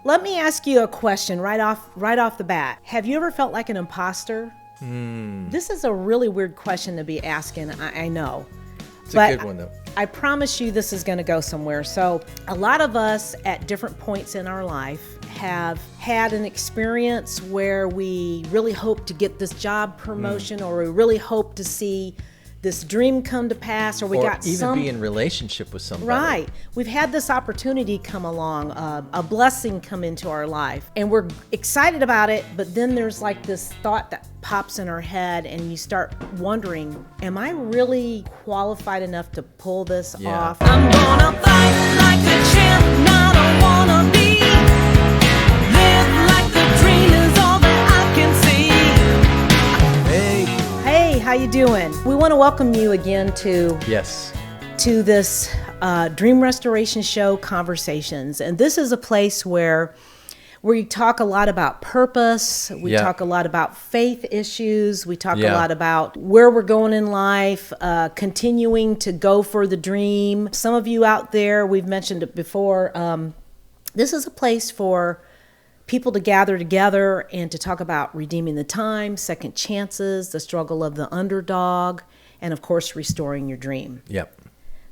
Let me ask you a question right off the bat. Have you ever felt like an imposter? This is a really weird question to be asking, I know. It's a good one, though. I promise you this is going to go somewhere. So a lot of us at different points in our life have had an experience where we really hope to get this job promotion or we really hope to see this dream come to pass, or even be in relationship with somebody. Right. We've had this opportunity come along, a blessing come into our life, and we're excited about it, but then there's like this thought that pops in our head, and you start wondering, am I really qualified enough to pull this off? I'm gonna fight like a champ, not a wannabe. Live like the dream is all that I can see. Hey, how you doing? We want to welcome you again to this Dream Restoration Show Conversations. And this is a place where we talk a lot about purpose. We talk a lot about faith issues. We talk a lot about where we're going in life, continuing to go for the dream. Some of you out there, we've mentioned it before, this is a place for people to gather together and to talk about redeeming the time, second chances, the struggle of the underdog, and of course, restoring your dream. Yep.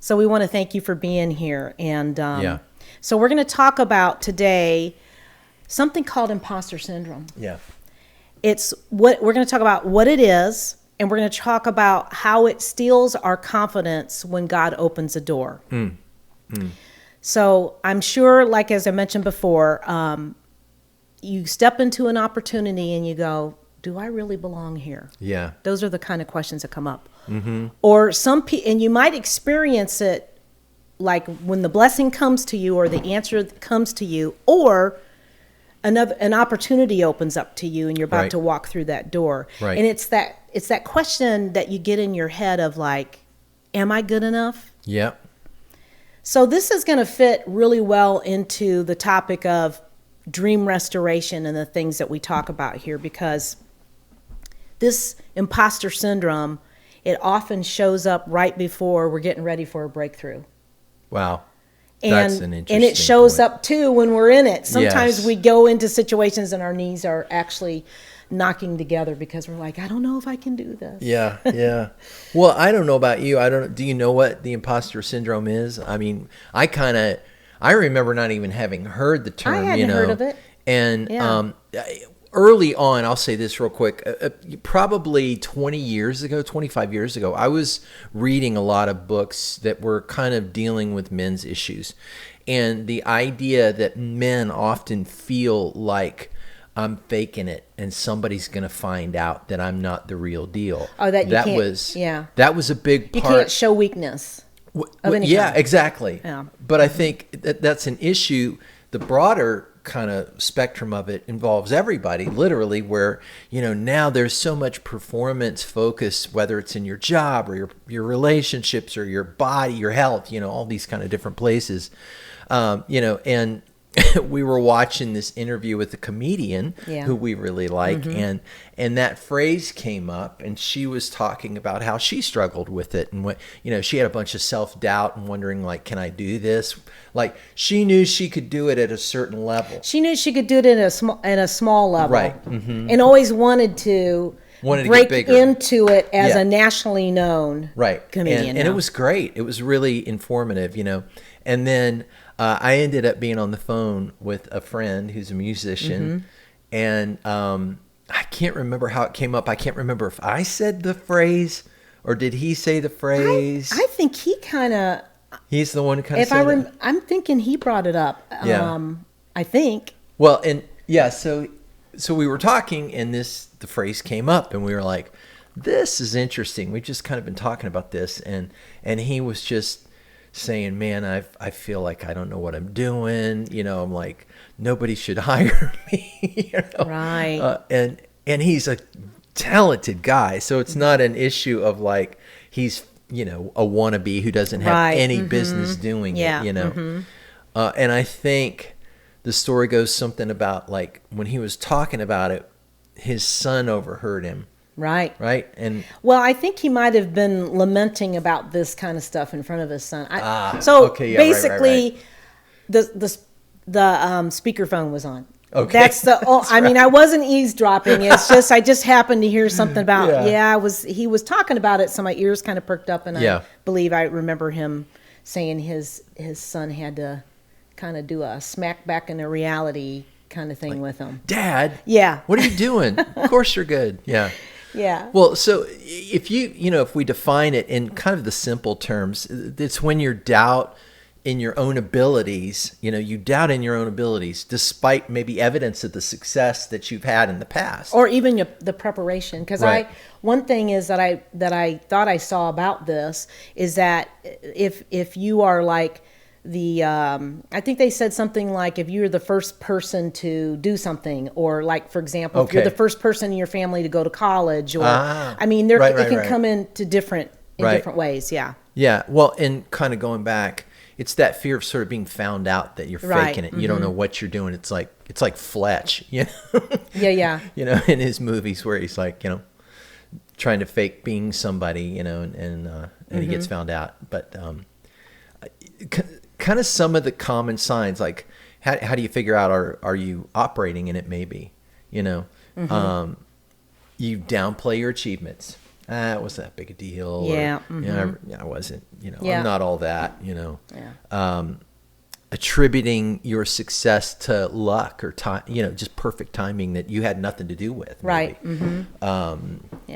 So we want to thank you for being here. And so we're going to talk about today something called imposter syndrome. Yeah. It's what we're going to talk about what it is, and we're going to talk about how it steals our confidence when God opens a door. So I'm sure, like as I mentioned before, you step into an opportunity and you go, do I really belong here? Yeah. Those are the kind of questions that come up. Mm-hmm. Or and you might experience it like when the blessing comes to you or the answer comes to you, or an opportunity opens up to you and you're about to walk through that door. Right. And it's that question that you get in your head of like, am I good enough? Yep. So this is going to fit really well into the topic of dream restoration and the things that we talk about here, because this imposter syndrome, it often shows up right before we're getting ready for a breakthrough. Wow. That's an interesting and it shows point. up too when we're in it. Sometimes Yes. we go into situations and our knees are actually knocking together because we're like, I don't know if I can do this. Yeah. Well, I don't know about you. Do you know what the imposter syndrome is? I mean, I remember not even having heard the term. I hadn't heard of it. And early on, I'll say this real quick, probably 25 years ago, I was reading a lot of books that were kind of dealing with men's issues. And the idea that men often feel like I'm faking it and somebody's going to find out that I'm not the real deal. Oh, that was a big part. You can't show weakness. Yeah, exactly. Yeah. But I think that's an issue. The broader kind of spectrum of it involves everybody, literally, where, now there's so much performance focus, whether it's in your job or your relationships or your body, your health, all these kind of different places, and we were watching this interview with a comedian who we really like, and that phrase came up, and she was talking about how she struggled with it, and she had a bunch of self-doubt and wondering, like, can I do this? Like, she knew she could do it at a certain level. She knew she could do it at a small level, right? Mm-hmm. And always wanted to break into it as a nationally known comedian. And it was great. It was really informative, And then I ended up being on the phone with a friend who's a musician, and I can't remember how it came up. I can't remember if I said the phrase or did he say the phrase. I think he kind of. He's the one who kind of said it. I'm thinking he brought it up. I think. Well, and so we were talking, and the phrase came up, and we were like, "This is interesting." We've just kind of been talking about this, and he was just saying, man, I feel like I don't know what I'm doing. I'm like, nobody should hire me. Right. And he's a talented guy. So it's not an issue of like, he's, a wannabe who doesn't have any business doing it, And I think the story goes something about like when he was talking about it, his son overheard him. Right. And I think he might have been lamenting about this kind of stuff in front of his son. Basically, the speakerphone was on. Okay. That's I mean, I wasn't eavesdropping. It's just I just happened to hear something about. He was talking about it, so my ears kind of perked up, and I believe I remember him saying his son had to kind of do a smack back into reality kind of thing with him. Dad. Yeah. What are you doing? Of course you're good. Yeah. Yeah. Well, so if if we define it in kind of the simple terms, it's when you doubt in your own abilities, you doubt in your own abilities, despite maybe evidence of the success that you've had in the past. Or even the preparation. Because Right. one thing is that I thought I saw about this is that if you are like I think they said something like if you're the first person to do something, or like, for example, if you're the first person in your family to go to college, or I mean, it can come into different ways. Yeah. Yeah. Well, and kind of going back, it's that fear of sort of being found out that you're faking it. You don't know what you're doing. It's like Fletch, Yeah. In his movies where he's like, trying to fake being somebody, and he gets found out. But kind of some of the common signs, like how do you figure out are you operating in it? Maybe, you downplay your achievements. It wasn't that big a deal. Yeah. Or, I wasn't. I'm not all that. Attributing your success to luck or time, just perfect timing that you had nothing to do with. Maybe. Right. Mm-hmm.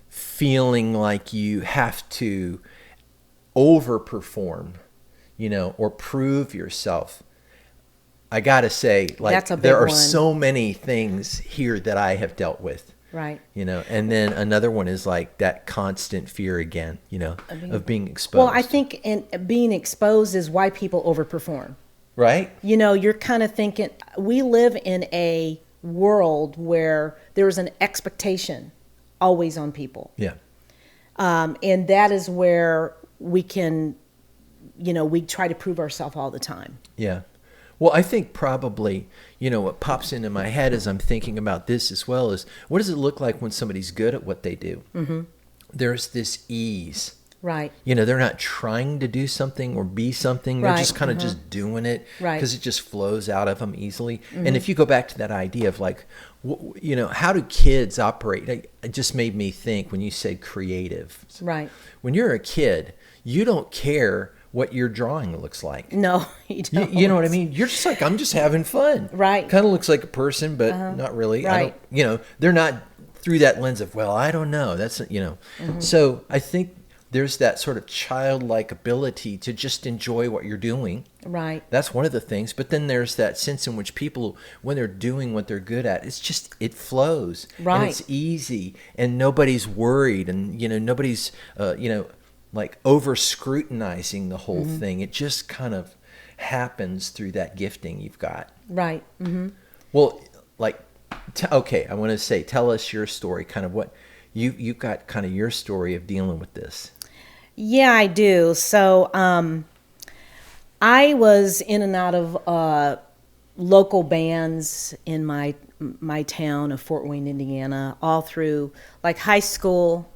Feeling like you have to overperform, or prove yourself. I gotta say, like, there are so many things here that I have dealt with. Right. And then another one is like that constant fear again, of being exposed. Well, I think being exposed is why people overperform. Right. You're kind of thinking, we live in a world where there's an expectation always on people. Yeah. And that is where we can, we try to prove ourselves all the time. Yeah. Well, I think probably, what pops into my head as I'm thinking about this as well is, what does it look like when somebody's good at what they do? Mm-hmm. There's this ease. Right. They're not trying to do something or be something. They're just kind of just doing it because it just flows out of them easily. Mm-hmm. And if you go back to that idea of like, how do kids operate? It just made me think when you said creative. Right. When you're a kid, you don't care what your drawing looks like. No, you don't. You know what I mean? You're just like, I'm just having fun. Right. Kind of looks like a person, but not really. Right. They're not through that lens of, well, I don't know. That's, Mm-hmm. So I think there's that sort of childlike ability to just enjoy what you're doing. Right. That's one of the things. But then there's that sense in which people, when they're doing what they're good at, it flows. Right. And it's easy and nobody's worried and, nobody's, like over scrutinizing the whole thing. It just kind of happens through that gifting you've got. Right. Mm-hmm. Well, like, I want to say, tell us your story, kind of what you've got, kind of your story of dealing with this. Yeah, I do. So I was in and out of local bands in my town of Fort Wayne, Indiana, all through like high school.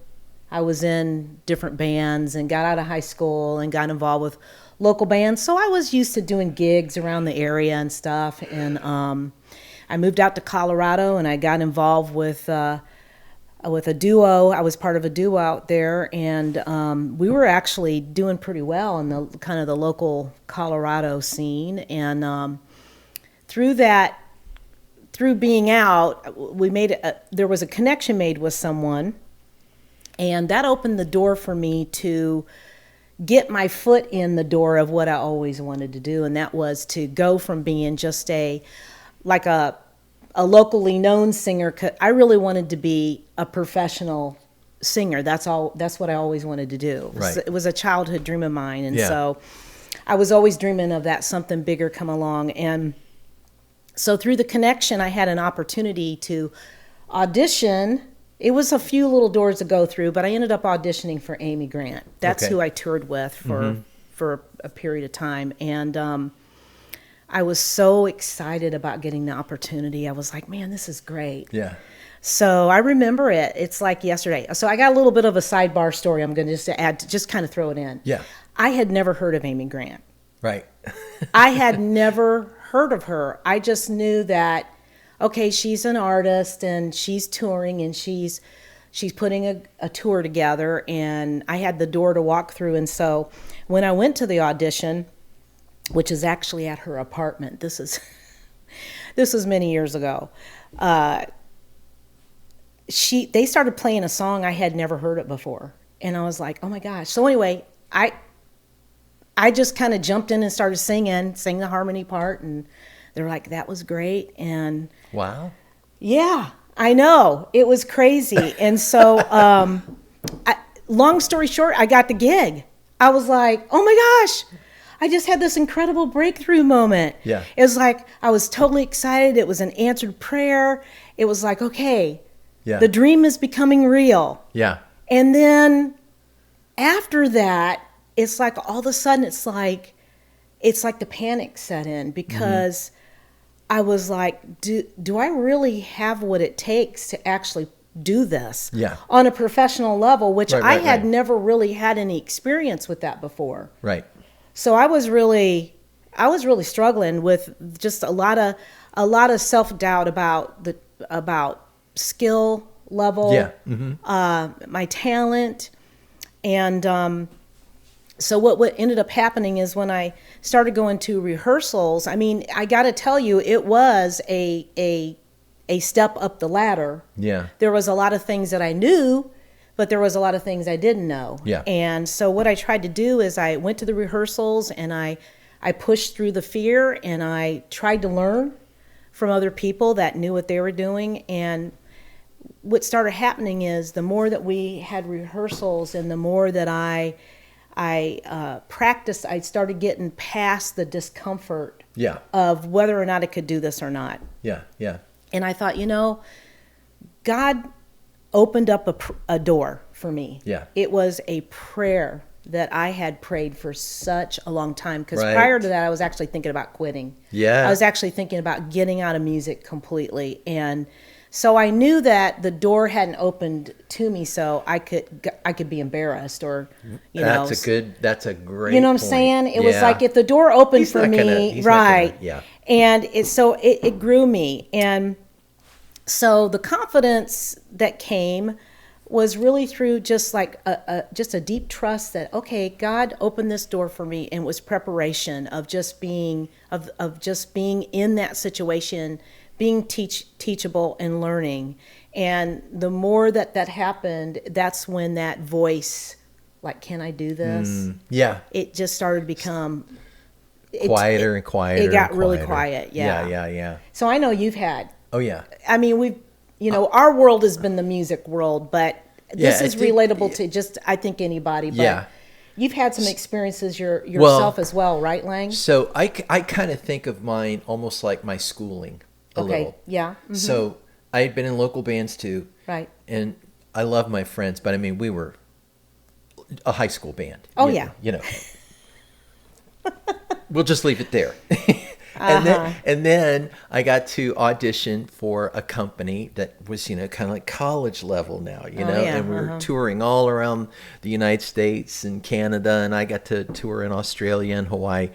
I was in different bands and got out of high school and got involved with local bands. So I was used to doing gigs around the area and stuff. And I moved out to Colorado and I got involved with a duo. I was part of a duo out there, and we were actually doing pretty well in the kind of the local Colorado scene. And through being out, there was a connection made with someone. And that opened the door for me to get my foot in the door of what I always wanted to do. And that was to go from being just a locally known singer. I really wanted to be a professional singer. That's what I always wanted to do. Right. It was a childhood dream of mine. And so I was always dreaming of that something bigger come along. And so through the connection, I had an opportunity to audition. It was a few little doors to go through, but I ended up auditioning for Amy Grant. That's who I toured with for a period of time. And I was so excited about getting the opportunity. I was like, man, this is great. Yeah. So I remember it. It's like yesterday. So I got a little bit of a sidebar story I'm going to just kind of throw it in. Yeah. I had never heard of Amy Grant. Right. I had never heard of her. I just knew that, okay, she's an artist and she's touring and she's putting a tour together, and I had the door to walk through. And so when I went to the audition, which is actually at her apartment, this is many years ago, they started playing a song I had never heard it before. And I was like, oh my gosh. So anyway, I just kind of jumped in and started sang the harmony part, and they're like, that was great. And wow. Yeah, I know. It was crazy. And so, long story short, I got the gig. I was like, oh my gosh, I just had this incredible breakthrough moment. Yeah. It was like, I was totally excited. It was an answered prayer. It was like, okay, the dream is becoming real. Yeah. And then after that, it's like all of a sudden, it's like the panic set in, because I was like, do I really have what it takes to actually do this on a professional level, which I had never really had any experience with that before. Right. So I was really struggling with just a lot of self-doubt about skill level, my talent. And so what ended up happening is when I started going to rehearsals, I mean, I got to tell you, it was a step up the ladder. Yeah. There was a lot of things that I knew, but there was a lot of things I didn't know. Yeah. And so what I tried to do is I went to the rehearsals and I pushed through the fear, and I tried to learn from other people that knew what they were doing. And what started happening is the more that we had rehearsals and the more that I practiced, I started getting past the discomfort of whether or not I could do this or not. Yeah, yeah. And I thought, God opened up a door for me. Yeah. It was a prayer that I had prayed for such a long time, because prior to that, I was actually thinking about quitting. Yeah. I was actually thinking about getting out of music completely. And so I knew that the door hadn't opened to me, so I could be embarrassed, or that's a great. You know what I'm saying? It was like, if the door opened for me, right? And it grew me, and so the confidence that came was really through just like a deep trust that, okay, God opened this door for me, and it was preparation of just being in that situation, being teachable and learning. And the more that happened, that's when that voice, like, can I do this? It just started to become quieter and quieter. It got and really quieter. quiet. Yeah. So I know you've had. Oh yeah. I mean, our world has been the music world, but this is relatable to just, I think, anybody. But you've had some experiences yourself as well, right, Lang? So I kind of think of mine almost like my schooling a little. Yeah. Mm-hmm. So I had been in local bands too. Right. And I love my friends, but I mean, we were a high school band. Oh, yeah. We'll just leave it there. And then I got to audition for a company that was, kind of like college level now, and we were touring all around the United States and Canada, and I got to tour in Australia and Hawaii.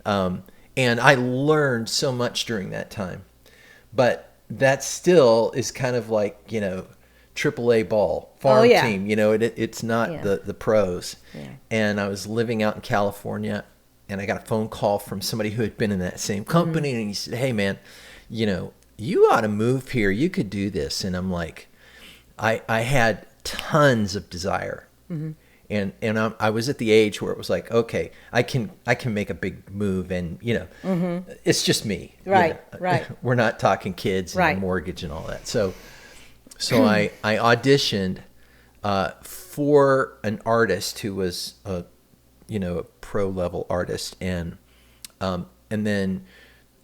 And I learned so much during that time. But that still is kind of like, AAA ball, farm team, it's not the pros. Yeah. And I was living out in California, and I got a phone call from somebody who had been in that same company, and he said, hey man, you ought to move here. You could do this. And I'm like, I had tons of desire. Mm-hmm. And I was at the age where it was like, okay, I can make a big move, and it's just me. Right, right. We're not talking kids and a mortgage and all that. So I auditioned for an artist who was a pro level artist, and then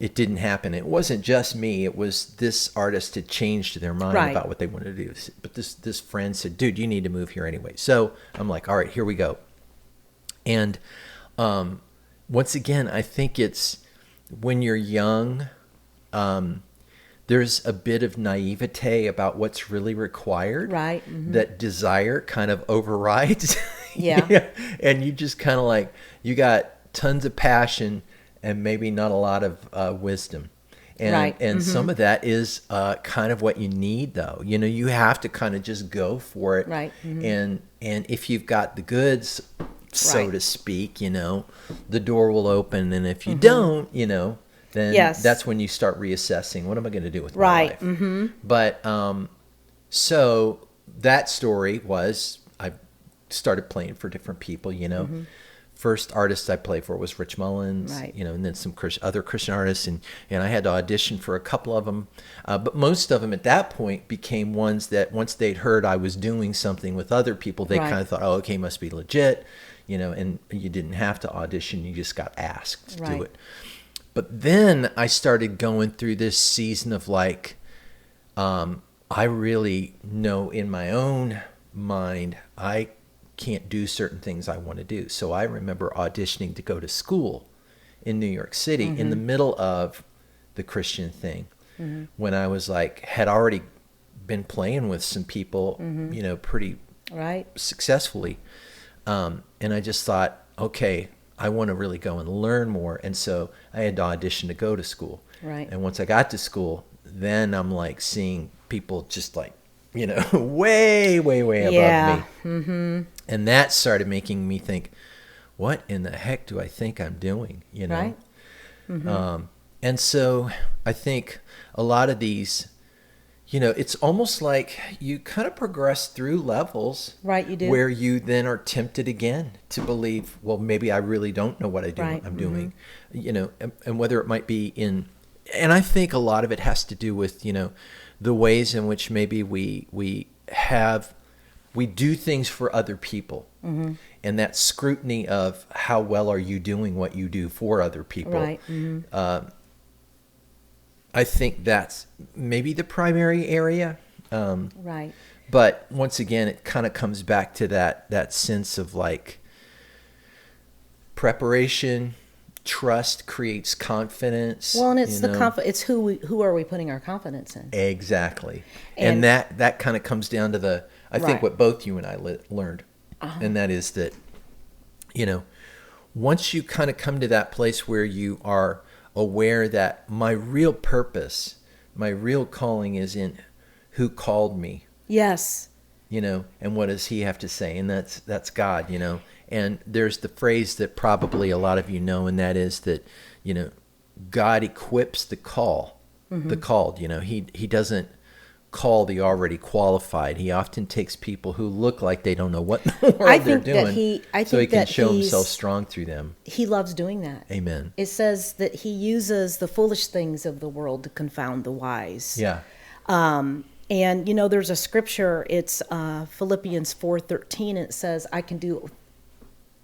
it didn't happen. It wasn't just me. It was this artist had changed their mind about what they wanted to do. But this friend said, dude, you need to move here anyway. So I'm like, all right, here we go. And once again, I think it's when you're young, there's a bit of naivete about what's really required. Right. Mm-hmm. That desire kind of overrides. Yeah. And you just kind of like, you got tons of passion, and maybe not a lot of wisdom. And, Right. and some of that is kind of what you need, though. You have to kind of just go for it. Right. And if you've got the goods, so Right. to speak, the door will open. And if you don't, then Yes. that's when you start reassessing, what am I going to do with my Right. life? But so that story was, I started playing for different people, First artist I played for was Rich Mullins, Right. And then some other Christian artists, and I had to audition for a couple of them, but most of them at that point became ones that once they'd heard I was doing something with other people, they Right. kind of thought, oh, okay, must be legit, and you didn't have to audition, you just got asked to do Right. it. But then I started going through this season of like, I really know in my own mind, I can't do certain things I want to do. So I remember auditioning to go to school in New York City in the middle of the Christian thing, when I was like, had already been playing with some people, pretty Right. successfully. And I just thought, okay, I want to really go and learn more. And so I had to audition to go to school. Right. And once I got to school, then I'm like seeing people just like, way, way, way above me. And that started making me think, what in the heck do I think I'm doing? Right. And so I think a lot of these, it's almost like you kind of progress through levels. Right, you do. Where you then are tempted again to believe, well, maybe I really don't know what I'm doing, and whether it might be and I think a lot of it has to do with, the ways in which maybe we do things for other people, and that scrutiny of how well are you doing what you do for other people. Right. I think that's maybe the primary area. Right. But once again, it kind of comes back to that sense of like preparation, trust creates confidence. Well, and it's it's who are we putting our confidence in? Exactly. And that kind of comes down to I think Right. what both you and I learned. And that is that, once you kind of come to that place where you are aware that my real purpose, my real calling is in who called me, Yes. and what does he have to say? And that's God, And there's the phrase that probably a lot of you know, and that is that, God equips the called. He doesn't call the already qualified. He often takes people who look like they don't know what in the world they're doing, so he can show himself strong through them. He loves doing that. Amen. It says that he uses the foolish things of the world to confound the wise. Yeah. And there's a scripture. It's Philippians 4:13. And it says, "I can do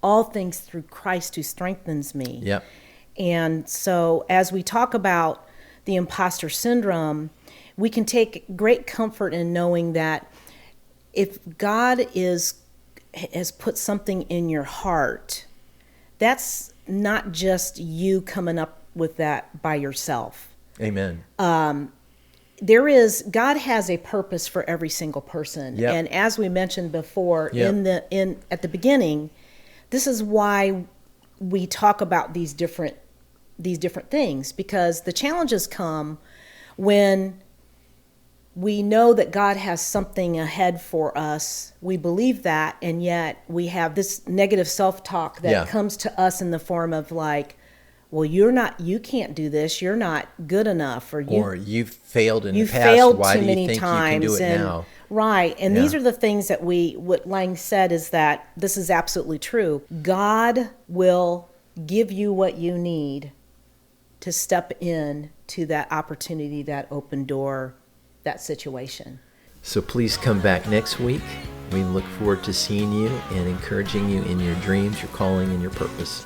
all things through Christ who strengthens me." Yep. And so, as we talk about the imposter syndrome, we can take great comfort in knowing that if God has put something in your heart, that's not just you coming up with that by yourself. Amen. God has a purpose for every single person. Yep. And as we mentioned before, Yep. at the beginning, this is why we talk about these different things, because the challenges come when we know that God has something ahead for us. We believe that, and yet we have this negative self-talk that comes to us in the form of like, well, you can't do this. You're not good enough, or you've failed in the past. Failed Why too do you many think times, you can do it now? Right. And these are the things that what Lang said is that this is absolutely true. God will give you what you need to step in to that opportunity, that open door, that situation. So please come back next week. We look forward to seeing you and encouraging you in your dreams, your calling, and your purpose.